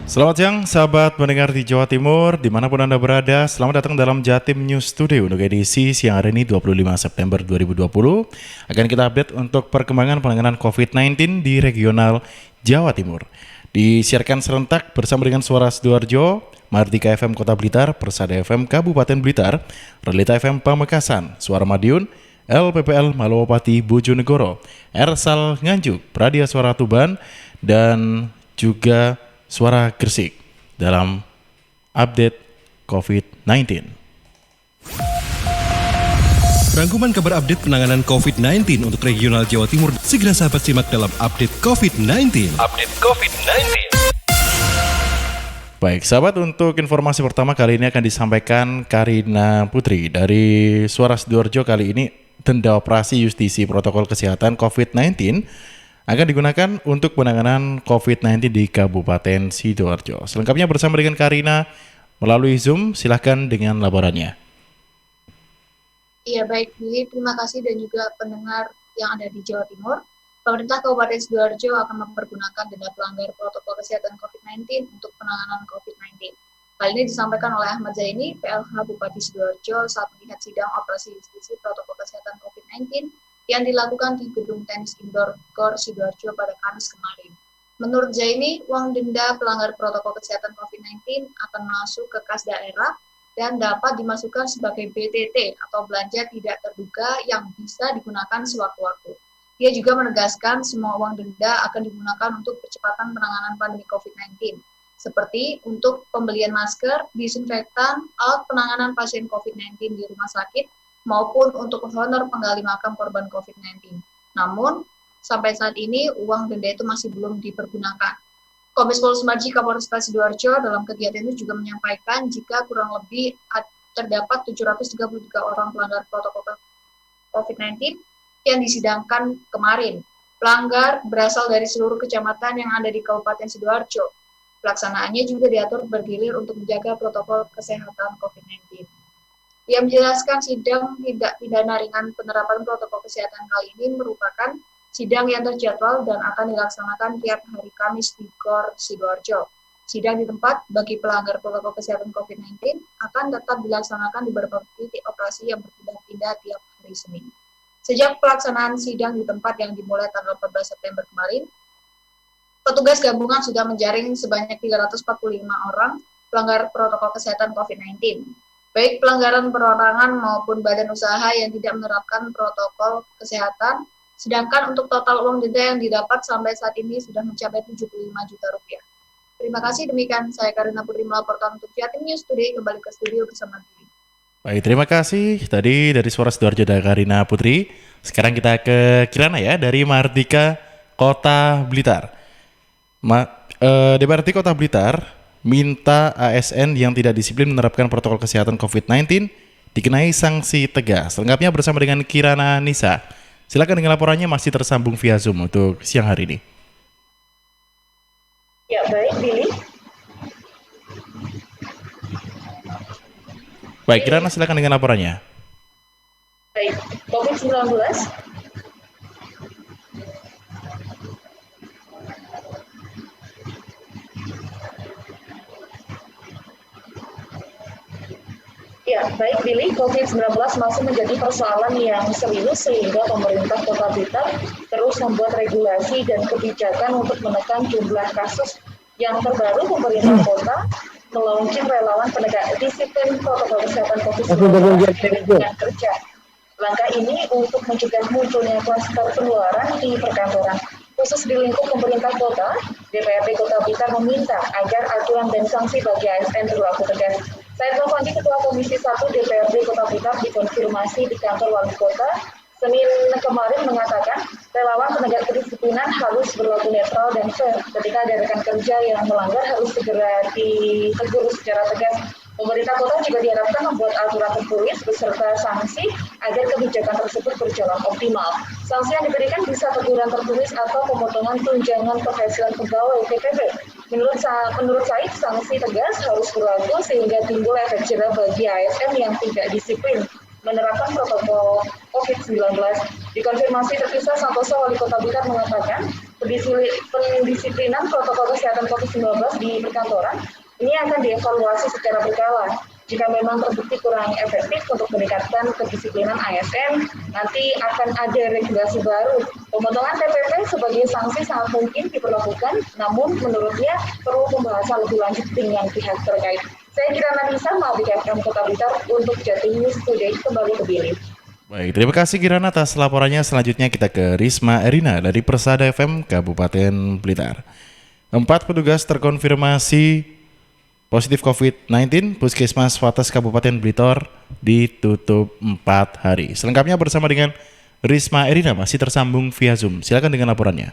Selamat siang sahabat pendengar di Jawa Timur, dimanapun Anda berada, selamat datang dalam Jatim News Today untuk edisi siang hari ini 25 September 2020. Akan kita update untuk perkembangan penanganan COVID-19 di regional Jawa Timur. Disiarkan serentak bersama dengan Suara Sidoarjo, Mardika FM Kota Blitar, Persada FM Kabupaten Blitar, Relita FM Pamekasan, Suara Madiun, LPPL Malowapati Bojonegoro, Ersal Nganjuk, Pradia Suara Tuban, dan juga Suara Gresik dalam update COVID-19. Rangkuman kabar update penanganan COVID-19 untuk regional Jawa Timur segera sahabat simak dalam update COVID-19. Baik, sahabat, untuk informasi pertama kali ini akan disampaikan Karina Putri dari Suara Sidoarjo. Kali ini denda operasi justisi protokol kesehatan COVID-19 akan digunakan untuk penanganan COVID-19 di Kabupaten Sidoarjo. Selengkapnya bersama dengan Karina melalui Zoom, silahkan dengan laporannya. Iya baik, Billy, terima kasih dan juga pendengar yang ada di Jawa Timur. Pemerintah Kabupaten Sidoarjo akan mempergunakan denda pelanggar protokol kesehatan COVID-19 untuk penanganan COVID-19. Hal ini disampaikan oleh Ahmad Zaini, PLH Bupati Sidoarjo saat melihat sidang operasi justisi protokol kesehatan COVID-19 yang dilakukan di Gedung Tenis Indoor GOR Sidoarjo pada Kamis kemarin. Menurut Zaini, uang denda pelanggar protokol kesehatan COVID-19 akan masuk ke kas daerah dan dapat dimasukkan sebagai BTT atau belanja tidak terduga yang bisa digunakan sewaktu-waktu. Dia juga menegaskan semua uang denda akan digunakan untuk percepatan penanganan pandemi COVID-19, seperti untuk pembelian masker, disinfektan, alat penanganan pasien COVID-19 di rumah sakit, maupun untuk honor penggali makam korban COVID-19. Namun, sampai saat ini uang denda itu masih belum dipergunakan. Kombes Pol Sumarji Kapolresta Sidoarjo dalam kegiatan itu juga menyampaikan jika kurang lebih terdapat 733 orang pelanggar protokol COVID-19 yang disidangkan kemarin. Pelanggar berasal dari seluruh kecamatan yang ada di Kabupaten Sidoarjo. Pelaksanaannya juga diatur bergilir untuk menjaga protokol kesehatan COVID-19. Ia menjelaskan sidang tindak pidana ringan penerapan protokol kesehatan kali ini merupakan sidang yang terjadwal dan akan dilaksanakan tiap hari Kamis di GOR Sidoarjo. Sidang di tempat bagi pelanggar protokol kesehatan COVID-19 akan tetap dilaksanakan di beberapa titik operasi yang berpindah-pindah tiap hari Senin. Sejak pelaksanaan sidang di tempat yang dimulai tanggal 14 September kemarin, petugas gabungan sudah menjaring sebanyak 345 orang pelanggar protokol kesehatan COVID-19. Baik pelanggaran perorangan maupun badan usaha yang tidak menerapkan protokol kesehatan, sedangkan untuk total uang denda yang didapat sampai saat ini sudah mencapai 75 juta rupiah. Terima kasih, demikian saya Karina Putri melaporkan untuk Jatim News Today, kembali ke studio bersama Diri. Baik, terima kasih tadi dari Suara Sidoarjo dari Karina Putri. Sekarang kita ke Kirana ya, dari Mardika Kota Blitar. DPRD Kota Blitar minta ASN yang tidak disiplin menerapkan protokol kesehatan COVID-19 dikenai sanksi tegas. Selengkapnya bersama dengan Kirana Nisa. Silakan dengan laporannya, masih tersambung via Zoom untuk siang hari ini. Ya, baik, Billy. Baik, Kirana, silakan dengan laporannya. Baik, COVID-19. Ya, baik Billy, COVID-19 masih menjadi persoalan yang serius sehingga pemerintah Kota Blitar terus membuat regulasi dan kebijakan untuk menekan jumlah kasus. Yang terbaru, pemerintah kota melaunching relawan penegak disiplin protokol kesehatan COVID-19 dengan kerja. Langkah ini untuk mencegah munculnya klaster penularan di perkantoran. Khusus di lingkup pemerintah kota, DPRD Kota Blitar meminta agar aturan dan sanksi bagi ASN berlaku tegas. Saya Novanti, Ketua Komisi 1 DPRD Kota Blitar, dikonfirmasi di kantor Wali Kota Senin kemarin mengatakan relawan penegak kedisiplinan harus berlaku netral dan fair. Ketika ada rekan kerja yang melanggar harus segera ditegur secara tegas. Pemerintah kota juga diharapkan membuat aturan tertulis beserta sanksi agar kebijakan tersebut berjalan optimal. Sanksi yang diberikan bisa teguran tertulis atau pemotongan tunjangan penghasilan pegawai PPB. Menurut Said, sanksi tegas harus berlaku sehingga timbul efek jera bagi ASN yang tidak disiplin menerapkan protokol COVID-19. Dikonfirmasi terpisah, Santoso, Wali Kota Blitar, mengatakan Pendisiplinan protokol kesehatan COVID-19 di perkantoran ini akan dievaluasi secara berkala. Jika memang terbukti kurang efektif untuk meningkatkan kedisiplinan ASN, nanti akan ada regulasi baru. Pemotongan TPP sebagai sanksi sangat mungkin diberlakukan, namun menurutnya perlu pembahasan lebih lanjut dengan pihak terkait. Saya Kirana Nisa, Maldika FM Kota Blitar untuk Jatim News Today, kembali ke Billy. Baik, terima kasih Kirana atas laporannya. Selanjutnya kita ke Risma Erina dari Persada FM Kabupaten Blitar. 4 petugas terkonfirmasi positif COVID-19, Puskesmas Wates Kabupaten Blitar ditutup 4 hari. Selengkapnya bersama dengan Risma Erina, masih tersambung via Zoom. Silakan dengan laporannya.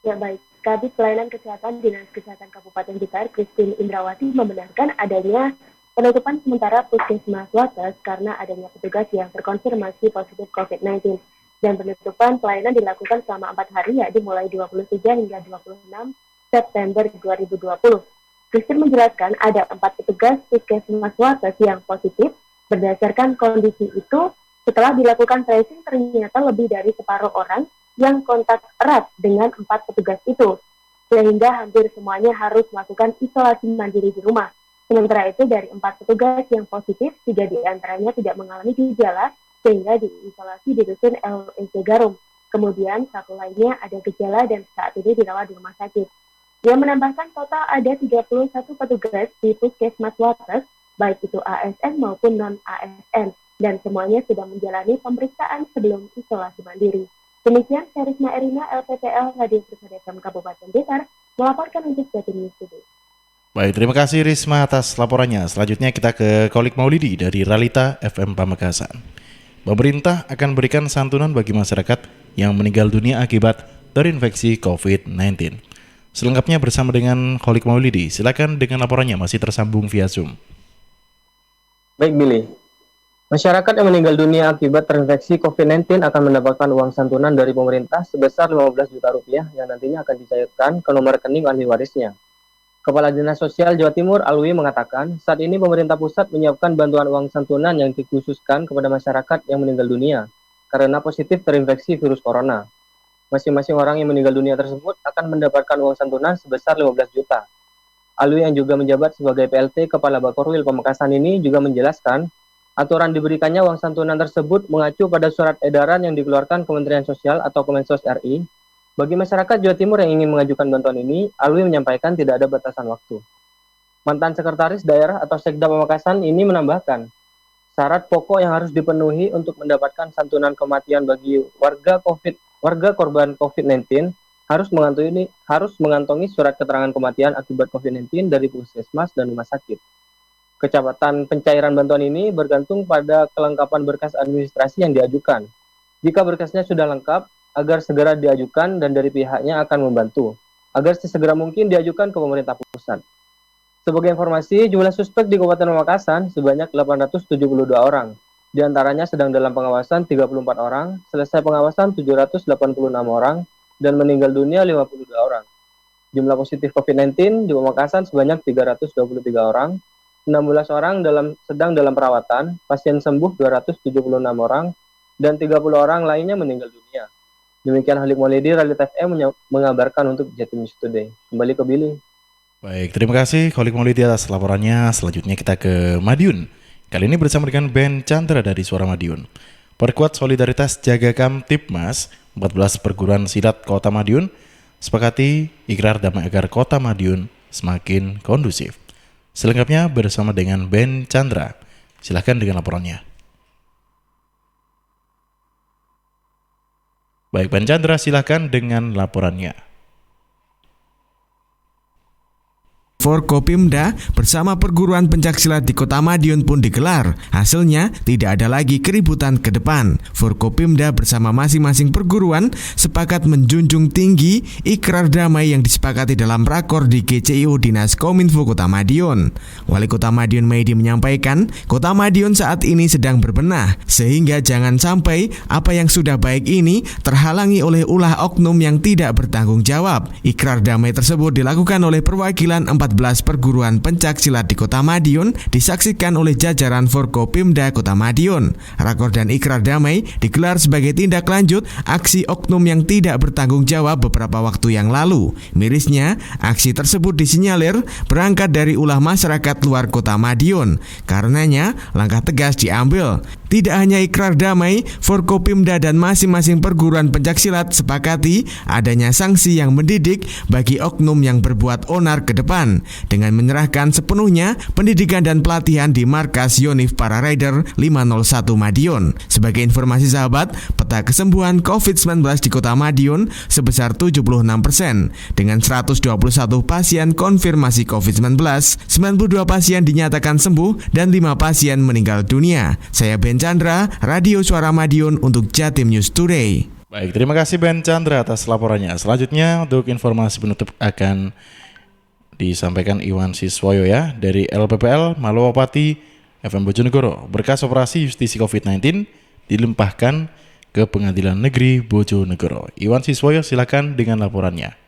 Ya baik, Kabid Pelayanan Kesehatan Dinas Kesehatan Kabupaten Blitar, Christine Indrawati membenarkan adanya penutupan sementara Puskesmas Wates karena adanya petugas yang terkonfirmasi positif COVID-19. Dan penutupan pelayanan dilakukan selama 4 hari, yaitu mulai 23 hingga 26 September 2020. Christine menjelaskan ada 4 petugas Puskesmas Wates yang positif. Berdasarkan kondisi itu, setelah dilakukan tracing ternyata lebih dari separuh orang yang kontak erat dengan 4 petugas itu, sehingga hampir semuanya harus melakukan isolasi mandiri di rumah. Sementara itu dari 4 petugas yang positif, 3 diantaranya tidak mengalami gejala sehingga diisolasi di dusun LEC Garum. Kemudian 1 lainnya ada gejala dan saat ini dirawat di rumah sakit. Dia menambahkan total ada 31 petugas di Puskesmas Wates, baik itu ASN maupun non-ASN, dan semuanya sudah menjalani pemeriksaan sebelum isolasi mandiri. Demikian, saya Risma Erina, LPPL Radio Persada FM Kabupaten Blitar, melaporkan untuk Jatim News Today. Baik, terima kasih Risma atas laporannya. Selanjutnya kita ke Kolik Maulidi dari Realita FM Pamekasan. Pemerintah akan berikan santunan bagi masyarakat yang meninggal dunia akibat terinfeksi COVID-19. Selengkapnya bersama dengan Kolik Maulidi. Silakan dengan laporannya, masih tersambung via Zoom. Baik, Billy. Masyarakat yang meninggal dunia akibat terinfeksi COVID-19 akan mendapatkan uang santunan dari pemerintah sebesar 15 juta rupiah yang nantinya akan dicairkan ke nomor rekening ahli warisnya. Kepala Dinas Sosial Jawa Timur Alwi mengatakan, saat ini pemerintah pusat menyiapkan bantuan uang santunan yang dikhususkan kepada masyarakat yang meninggal dunia karena positif terinfeksi virus corona. Masing-masing orang yang meninggal dunia tersebut akan mendapatkan uang santunan sebesar 15 juta. Alwi yang juga menjabat sebagai PLT Kepala Bakorwil Pamekasan ini juga menjelaskan, aturan diberikannya uang santunan tersebut mengacu pada surat edaran yang dikeluarkan Kementerian Sosial atau Kemensos RI. Bagi masyarakat Jawa Timur yang ingin mengajukan bantuan ini, Alwi menyampaikan tidak ada batasan waktu. Mantan Sekretaris Daerah atau Sekda Pamekasan ini menambahkan, syarat pokok yang harus dipenuhi untuk mendapatkan santunan kematian bagi warga korban COVID-19 harus mengantongi surat keterangan kematian akibat COVID-19 dari puskesmas dan rumah sakit. Kecepatan pencairan bantuan ini bergantung pada kelengkapan berkas administrasi yang diajukan. Jika berkasnya sudah lengkap, agar segera diajukan dan dari pihaknya akan membantu, agar sesegera mungkin diajukan ke pemerintah pusat. Sebagai informasi, jumlah suspek di Kabupaten Pamekasan sebanyak 872 orang. Di antaranya sedang dalam pengawasan 34 orang, selesai pengawasan 786 orang, dan meninggal dunia 52 orang. Jumlah positif COVID-19 di Pamekasan sebanyak 323 orang, 16 orang sedang dalam perawatan, pasien sembuh 276 orang, dan 30 orang lainnya meninggal dunia. Demikian Halik Maulidi, Realita FM mengabarkan untuk Jatim News Today. Kembali ke Billy. Baik, terima kasih Kolik Maulidi atas laporannya. Selanjutnya kita ke Madiun. Kali ini bersama dengan Ben Chandra dari Suara Madiun. Perkuat solidaritas jaga Kamtipmas, 14 perguruan silat Kota Madiun sepakati ikrar damai agar Kota Madiun semakin kondusif. Selengkapnya bersama dengan Ben Chandra. Silahkan dengan laporannya. Baik, Ben Chandra, silahkan dengan laporannya. Forkopimda bersama perguruan pencaksilat di Kota Madiun pun digelar. Hasilnya tidak ada lagi keributan ke depan. Forkopimda bersama masing-masing perguruan sepakat menjunjung tinggi ikrar damai yang disepakati dalam rakor di GCIU Dinas Kominfo Kota Madiun. Wali Kota Madiun Maidi menyampaikan, Kota Madiun saat ini sedang berbenah, sehingga jangan sampai apa yang sudah baik ini terhalangi oleh ulah oknum yang tidak bertanggung jawab. Ikrar damai tersebut dilakukan oleh perwakilan 14 14 perguruan pencaksilat di Kota Madiun disaksikan oleh jajaran Forkopimda Kota Madiun. Rakor dan ikrar damai digelar sebagai tindak lanjut aksi oknum yang tidak bertanggung jawab beberapa waktu yang lalu. Mirisnya, aksi tersebut disinyalir berangkat dari ulah masyarakat luar Kota Madiun. Karenanya, langkah tegas diambil. Tidak hanya ikrar damai, Forkopimda dan masing-masing perguruan pencaksilat sepakati adanya sanksi yang mendidik bagi oknum yang berbuat onar ke depan dengan menyerahkan sepenuhnya pendidikan dan pelatihan di markas Yonif Para Rider 501 Madiun. Sebagai informasi sahabat, peta kesembuhan COVID-19 di Kota Madiun sebesar 76% dengan 121 pasien konfirmasi COVID-19, 92 pasien dinyatakan sembuh dan 5 pasien meninggal dunia. Saya Ben Chandra, Radio Suara Madiun untuk Jatim News Today. Baik, terima kasih Ben Chandra atas laporannya. Selanjutnya untuk informasi penutup akan disampaikan Iwan Siswoyo ya dari LPPL Malowapati FM Bojonegoro. Berkas operasi justisi COVID-19 dilimpahkan ke Pengadilan Negeri Bojonegoro. Iwan Siswoyo silakan dengan laporannya.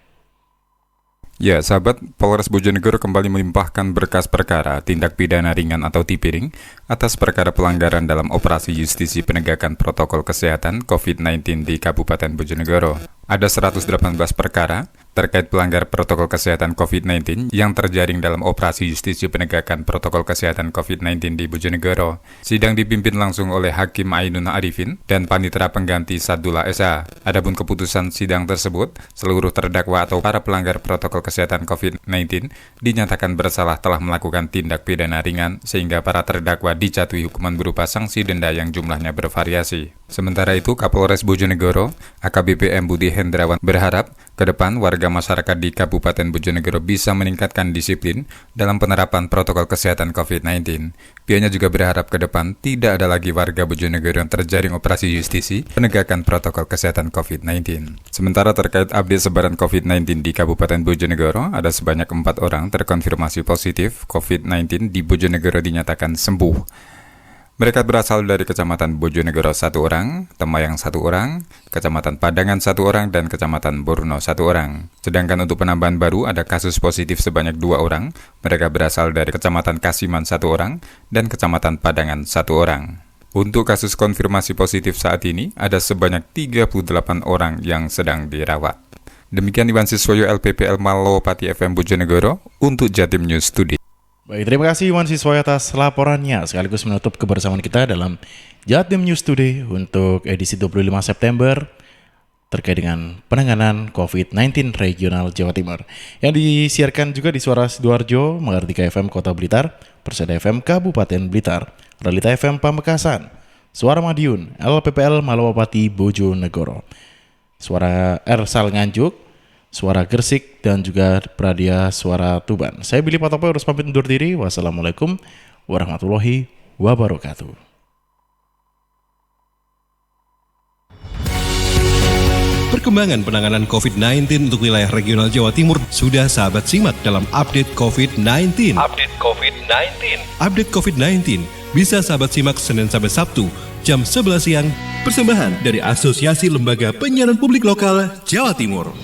Ya, sahabat, Polres Bojonegoro kembali melimpahkan berkas perkara tindak pidana ringan atau tipiring atas perkara pelanggaran dalam operasi justisi penegakan protokol kesehatan COVID-19 di Kabupaten Bojonegoro. Ada 118 perkara terkait pelanggar protokol kesehatan COVID-19 yang terjaring dalam operasi justisi penegakan protokol kesehatan COVID-19 di Bojonegoro. Sidang dipimpin langsung oleh Hakim Ainun Arifin dan Panitera Pengganti Sadullah S.A. Adapun keputusan sidang tersebut, seluruh terdakwa atau para pelanggar protokol kesehatan COVID-19 dinyatakan bersalah telah melakukan tindak pidana ringan sehingga para terdakwa dijatuhi hukuman berupa sanksi denda yang jumlahnya bervariasi. Sementara itu, Kapolres Bojonegoro, AKBP M. Budi Hendrawan berharap ke depan warga masyarakat di Kabupaten Bojonegoro bisa meningkatkan disiplin dalam penerapan protokol kesehatan COVID-19. Pihaknya juga berharap ke depan tidak ada lagi warga Bojonegoro yang terjaring operasi justisi penegakan protokol kesehatan COVID-19. Sementara terkait update sebaran COVID-19 di Kabupaten Bojonegoro, ada sebanyak 4 orang terkonfirmasi positif COVID-19 di Bojonegoro dinyatakan sembuh. Mereka berasal dari Kecamatan Bojonegoro 1 orang, Temayang 1 orang, Kecamatan Padangan 1 orang, dan Kecamatan Borno 1 orang. Sedangkan untuk penambahan baru ada kasus positif sebanyak 2 orang, mereka berasal dari Kecamatan Kasiman 1 orang, dan Kecamatan Padangan 1 orang. Untuk kasus konfirmasi positif saat ini, ada sebanyak 38 orang yang sedang dirawat. Demikian Iwan Siswoyo LPPL Malowapati FM Bojonegoro untuk Jatim News Today. Baik, terima kasih Iwan Siswoyo atas laporannya. Sekaligus menutup kebersamaan kita dalam Jatim News Today untuk edisi 25 September terkait dengan penanganan COVID-19 regional Jawa Timur yang disiarkan juga di Suara Sidoarjo, Mahardika FM Kota Blitar, Persada FM Kabupaten Blitar, Realita FM Pamekasan, Suara Madiun, LPPL Malowapati Bojonegoro, Suara Ersal Nganjuk, Suara Gresik, dan juga Pradia Suara Tuban. Saya Billy Patopo harus pamit undur diri. Wassalamualaikum warahmatullahi wabarakatuh. Perkembangan penanganan COVID-19 untuk wilayah regional Jawa Timur sudah sahabat simak dalam update COVID-19. Update COVID-19 bisa sahabat simak Senin sampai Sabtu jam 11 siang. Persembahan dari Asosiasi Lembaga Penyiaran Publik Lokal Jawa Timur.